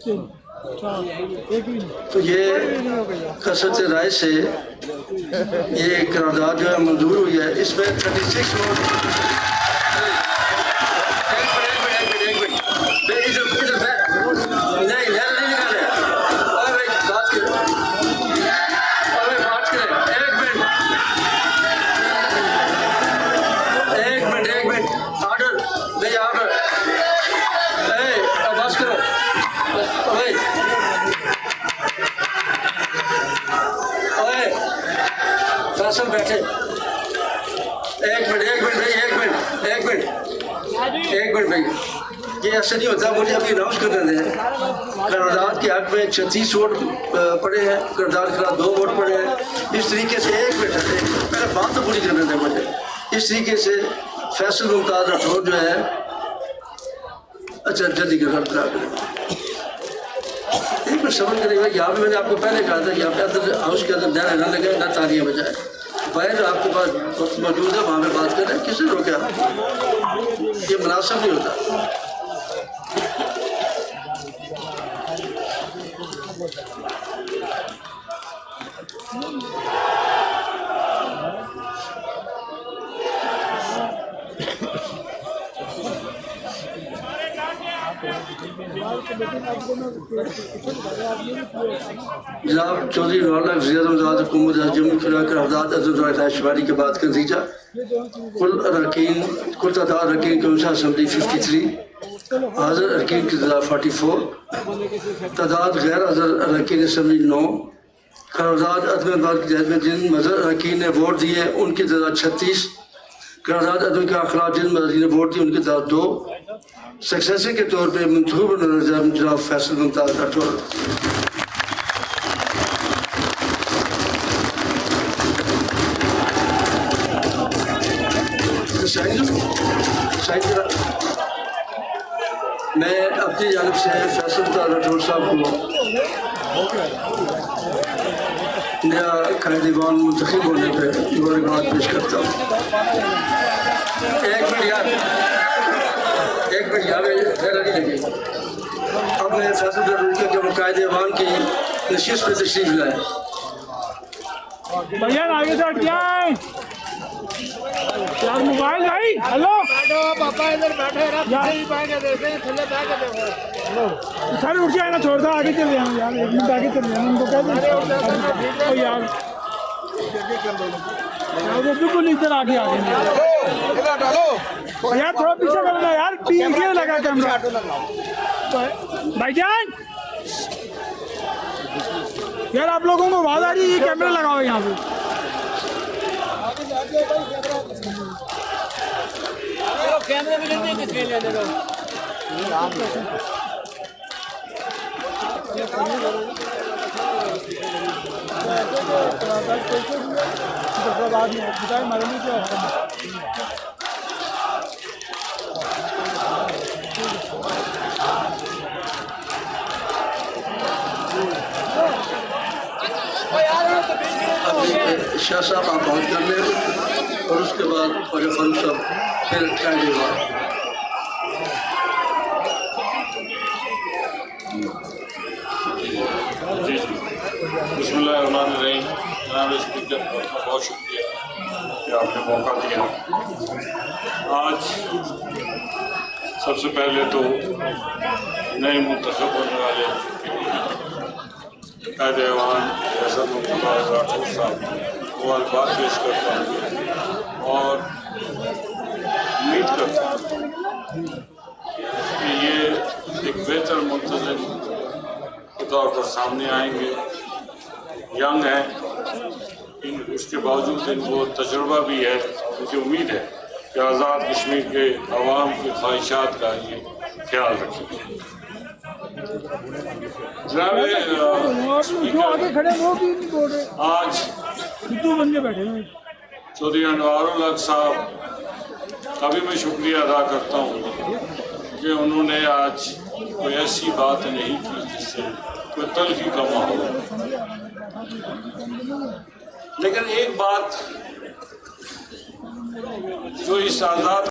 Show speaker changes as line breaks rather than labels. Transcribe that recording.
तो ये कसरत राय से ये करारदाद जो है मंजूर हुई है। इसमें 36 वोट बैठे। एक मिनट भाई, ये ऐसा नहीं होता। मुझे अभी अनाउंस कर देते हैं करारदाद के हक में 36 वोट पड़े हैं, करारदाद के खिलाफ 2 वोट पड़े हैं। इस तरीके से एक मिनट पहले बात तो पूरी करने दें मुझे। इस तरीके से फैसल मुमताज राठौर जो है, अच्छा जल्दी कर एक मिनट समझ करेगा। यहाँ पे मैंने आपको पहले कहा था कि यहाँ पे अंदर हाउस के अंदर डर न लगे, न तालियां बजाए। बाहर आपके पास वक्त मौजूद है, वहाँ पे बात कर रहे हैं। किसने रोका? ये मुनासिब नहीं होता। जनाब चौधरी रौनक हुकूमत जम्मू करारदाद के बाद का नतीजा कुल तादाद अरकान कौंसल असम्बली 53, हाज़िर अरकान की तादाद 44, तादाद गैर हाज़िर अरकान असम्बली 9, करारदाद अदम के तहत में जिन मज़हर अरकान ने वोट दिए उनकी तादाद 36, करारदाद अदम के खिलाफ जिन मज़हर ने वोट दिए उनकी तादाद 2, सक्सेसर के तौर पर मंतखब जनाब फैसल मुमताज राठौर। मैं अपनी जानब से फैसल मुमताज राठौर साहब को नया कायदे दीवान मुंतखब होने पर मुबारकबाद पेश करता हूँ। एक मिनट यहाँ नहीं लगी। अब मैं फैसल के मुकायदे अवान की नशिस्त में तशरीफ लाए।
भैया आगे से हट जाए यार, मोबाइल भाई। हेलो
पापा इधर बैठे
सर उठ जाए ना, छोड़ दो, आगे चले जाना यार। 1 मिनट आगे चले जाना, उनको कह दो यार वो बिल्कुल इधर आगे आ गए यार। थोड़ा पीछे करना यार, पीछे लगा कैमरा। भाईजान यार आप लोगों को आवाज आ रही है, ये कैमरा लगाओ यहाँ पे।
कैमरे में लेने किसके लेने दो।
शाह साहब आप बात कर लें और उसके बाद फारूक साहब फिर क्या होगा।
बिस्मिल्लाहिर्रहमानिर्रहीम। जनाब स्पीकर आपका बहुत शुक्रिया कि आपने मौका दिया। आज सबसे पहले तो नए मुंतखब होने वाले कायदे अवान फैसल मुमताज राठौर साहब को अल्फाज पेश करता हूँ और उम्मीद करता हूँ कि ये एक बेहतर मुंतज़िम के तौर पर सामने आएंगे। यंग हैं, उसके बावजूद इनको तजुर्बा भी है। मुझे उम्मीद है कि आज़ाद कश्मीर के अवाम की ख्वाहिशात का ये ख्याल रखेंगे। आज चौधरी अनवारुल हक साहब का भी मैं शुक्रिया अदा करता हूँ कि उन्होंने आज कोई ऐसी बात नहीं की जिससे कोई तलखी का माहौल। लेकिन एक बात जो इस आज़ाद